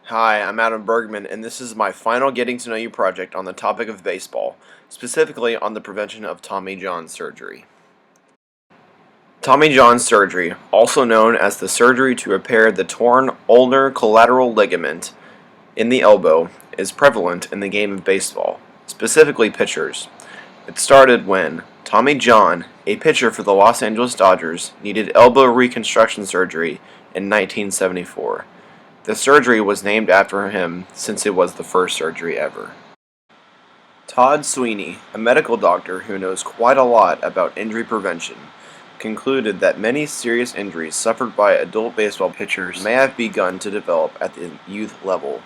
Hi, I'm Adam Bergman, and this is my final Getting to Know You project on the topic of baseball, specifically on the prevention of Tommy John surgery. Tommy John surgery, also known as the surgery to repair the torn ulnar collateral ligament in the elbow, is prevalent in the game of baseball, specifically pitchers. It started when Tommy John, a pitcher for the Los Angeles Dodgers, needed elbow reconstruction surgery in 1974. The surgery was named after him since it was the first surgery ever. Todd Sweeney, a medical doctor who knows quite a lot about injury prevention, concluded that many serious injuries suffered by adult baseball pitchers may have begun to develop at the youth level.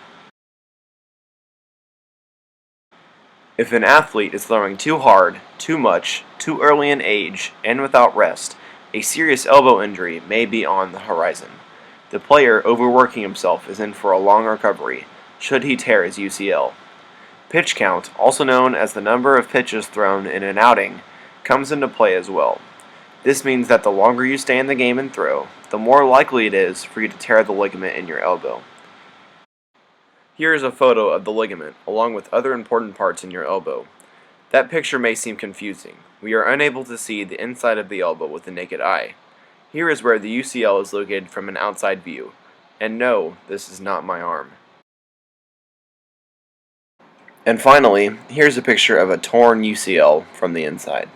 If an athlete is throwing too hard, too much, too early in age, and without rest, a serious elbow injury may be on the horizon. The player overworking himself is in for a long recovery, should he tear his UCL. Pitch count, also known as the number of pitches thrown in an outing, comes into play as well. This means that the longer you stay in the game and throw, the more likely it is for you to tear the ligament in your elbow. Here is a photo of the ligament, along with other important parts in your elbow. That picture may seem confusing. We are unable to see the inside of the elbow with the naked eye. Here is where the UCL is located from an outside view. And no, this is not my arm. And finally, here's a picture of a torn UCL from the inside.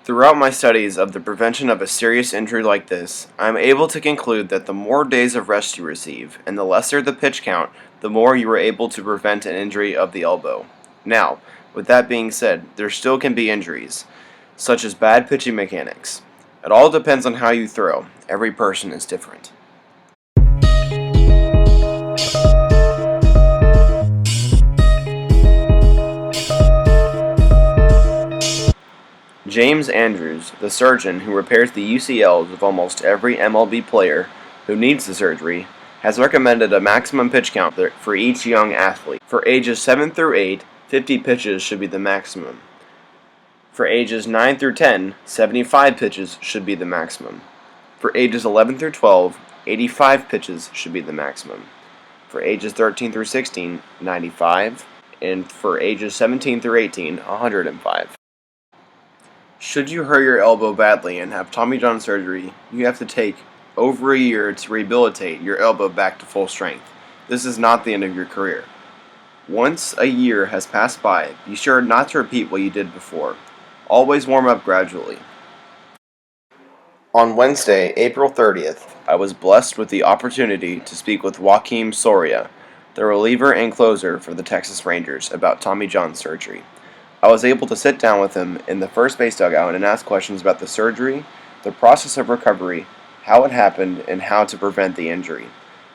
Throughout my studies of the prevention of a serious injury like this, I am able to conclude that the more days of rest you receive, and the lesser the pitch count, the more you are able to prevent an injury of the elbow. Now, with that being said, there still can be injuries, such as bad pitching mechanics. It all depends on how you throw. Every person is different. James Andrews, the surgeon who repairs the UCLs of almost every MLB player who needs the surgery, has recommended a maximum pitch count for each young athlete. For ages 7 through 8, 50 pitches should be the maximum. For ages 9 through 10, 75 pitches should be the maximum. For ages 11 through 12, 85 pitches should be the maximum. For ages 13 through 16, 95. And for ages 17 through 18, 105. Should you hurt your elbow badly and have Tommy John surgery, you have to take over a year to rehabilitate your elbow back to full strength. This is not the end of your career. Once a year has passed by, be sure not to repeat what you did before. Always warm up gradually. On Wednesday, April 30th, I was blessed with the opportunity to speak with Joakim Soria, the reliever and closer for the Texas Rangers, about Tommy John surgery. I was able to sit down with him in the first base dugout and ask questions about the surgery, the process of recovery, how it happened, and how to prevent the injury.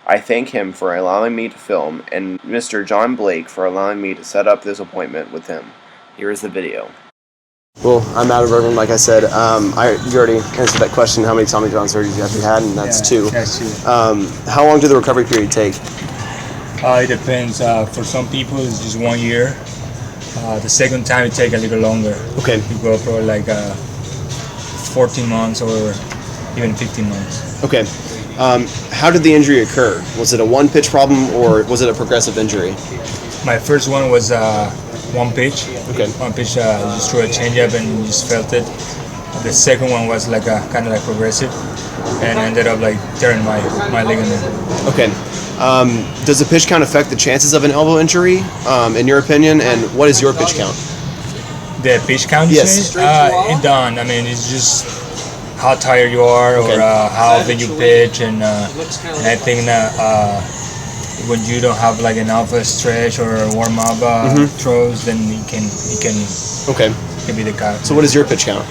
I thank him for allowing me to film, and Mr. John Blake for allowing me to set up this appointment with him. Here is the video. Well, I'm Adam Bergman, like I said. You already answered that question, how many Tommy John surgeries you actually had, and that's two. That's two. How long did the recovery period take? It depends. For some people, it's just 1 year. The second time, it takes a little longer. Okay. You go for like 14 months or even 15 months. Okay. How did the injury occur? Was it a one-pitch problem, or was it a progressive injury? My first one was one pitch. Okay. One pitch, you just threw a changeup and you just felt it. The second one was like kind of like progressive, and I ended up like tearing my ligament. Okay. Does the pitch count affect the chances of an elbow injury, in your opinion? And what is your pitch count? The pitch count? Yes. It done. I mean, it's just how tired you are, or how often you pitch, and I think that when you don't have like enough stretch or warm up throws, then it can be the count. So what is your pitch count?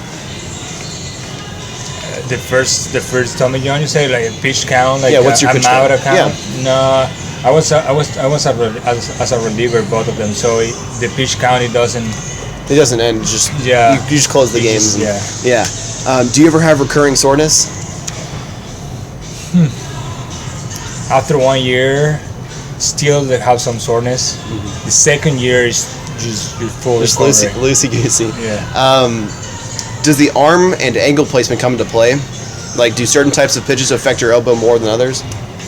The first Tommy John, you say, like a pitch count, like what's your pitch count? count? Yeah. No, I was as a reliever, both of them. So the pitch count, it doesn't end. Just you just close the games. Do you ever have recurring soreness? After 1 year, still they have some soreness. Mm-hmm. The second year is just full recovery. Loosey-goosey. Yeah. Does the arm and angle placement come into play? Like, do certain types of pitches affect your elbow more than others?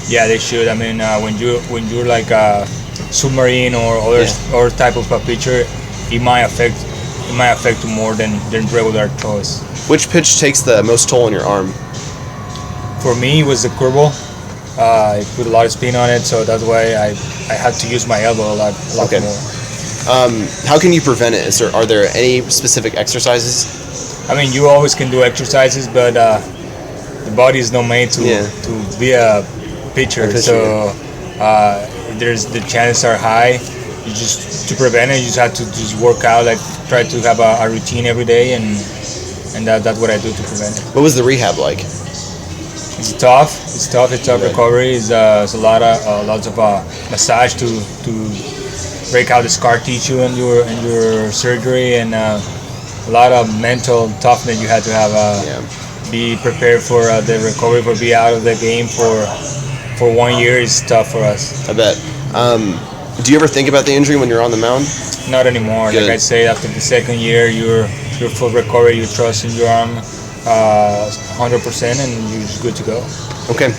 Yeah, they should. I mean, when you're like a submarine or other type of a pitcher, it might affect you more than regular throws. Which pitch takes the most toll on your arm? For me, it was the curveball. I put a lot of spin on it, so that's why I had to use my elbow a lot Okay. more. How can you prevent it? Are there any specific exercises? I mean, you always can do exercises, but the body is not made to be a pitcher. So there's the chances are high. You just to prevent it, you just have to just work out, like try to have a routine every day, and that's what I do to prevent it. What was the rehab like? It's tough. It's tough recovery. It's lots of massage to break out the scar tissue in your surgery, and a lot of mental toughness you had to have. Be prepared for the recovery, for be out of the game for 1 year is tough for us. I bet. Do you ever think about the injury when you're on the mound? Not anymore. Good. Like I say, after the second year, you're full recovery. You trust in your arm 100%, and you're just good to go. Okay.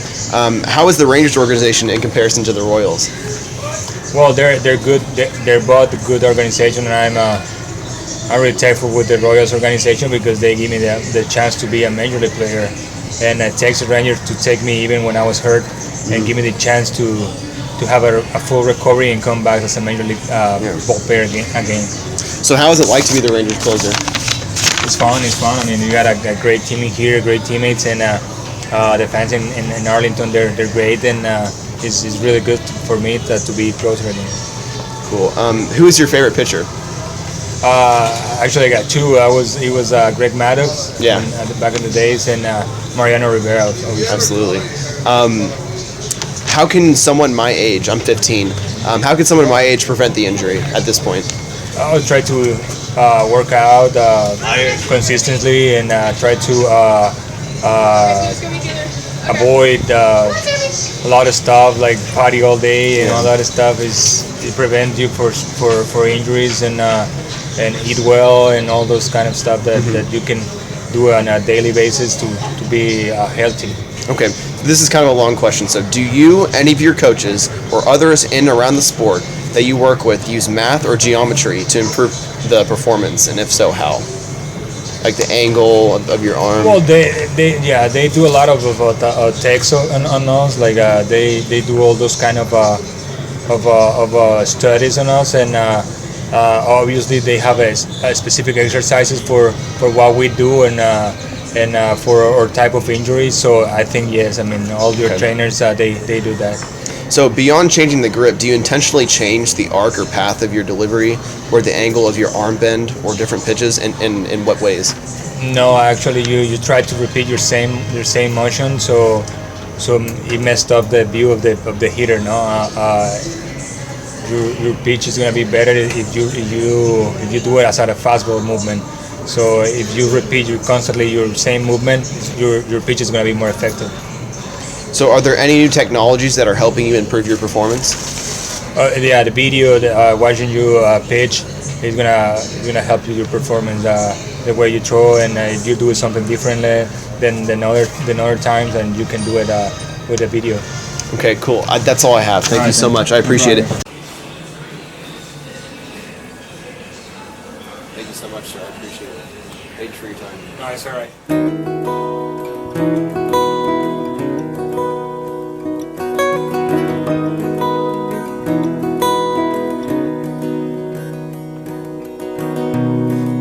How is the Rangers organization in comparison to the Royals? Well, they're good. They're both a good organization, and I'm really thankful with the Royals organization because they give me the chance to be a major league player, and it takes the Rangers to take me even when I was hurt, and give me the chance to have a full recovery and come back as a major league ball player again. So how is it like to be the Rangers closer? It's fun. I mean, you got a great team here, great teammates, and the fans in Arlington, they're great, and it's really good for me to be closer again. Cool. Who is your favorite pitcher? Actually, I got two. It was Greg Maddux, back in the days, and Mariano Rivera. Obviously. Absolutely. How can someone my age, I'm 15, how can someone my age prevent the injury at this point? I would try to work out consistently, and try to avoid a lot of stuff like party all day and all that stuff. It prevents you for injuries, and eat well and all those kind of stuff that you can do on a daily basis to be healthy. Okay, this is kind of a long question. So do you, any of your coaches, or others in around the sport that you work with use math or geometry to improve the performance, and if so, how? Like the angle of your arm? Well, they do a lot of takes on us. Like they do all those kind of studies on us, and obviously they have a specific exercises for what we do, and for our type of injury. So I think yes. I mean, all your trainers they do that. So beyond changing the grip, do you intentionally change the arc or path of your delivery, or the angle of your arm bend, or different pitches, and in what ways? No, actually, you try to repeat your same motion, so it messed up the view of the hitter. No, your pitch is gonna be better if you do it as a fastball movement. So if you repeat constantly your same movement, your pitch is gonna be more effective. So are there any new technologies that are helping you improve your performance? The video, watching you pitch is gonna help you your performance. The way you throw, and if you do something differently than other times, and you can do it with a video. Okay, cool. That's all I have. Thank you so much. I appreciate it. Thank you so much, sir. I appreciate it. Thank you for your time. No, it's all right.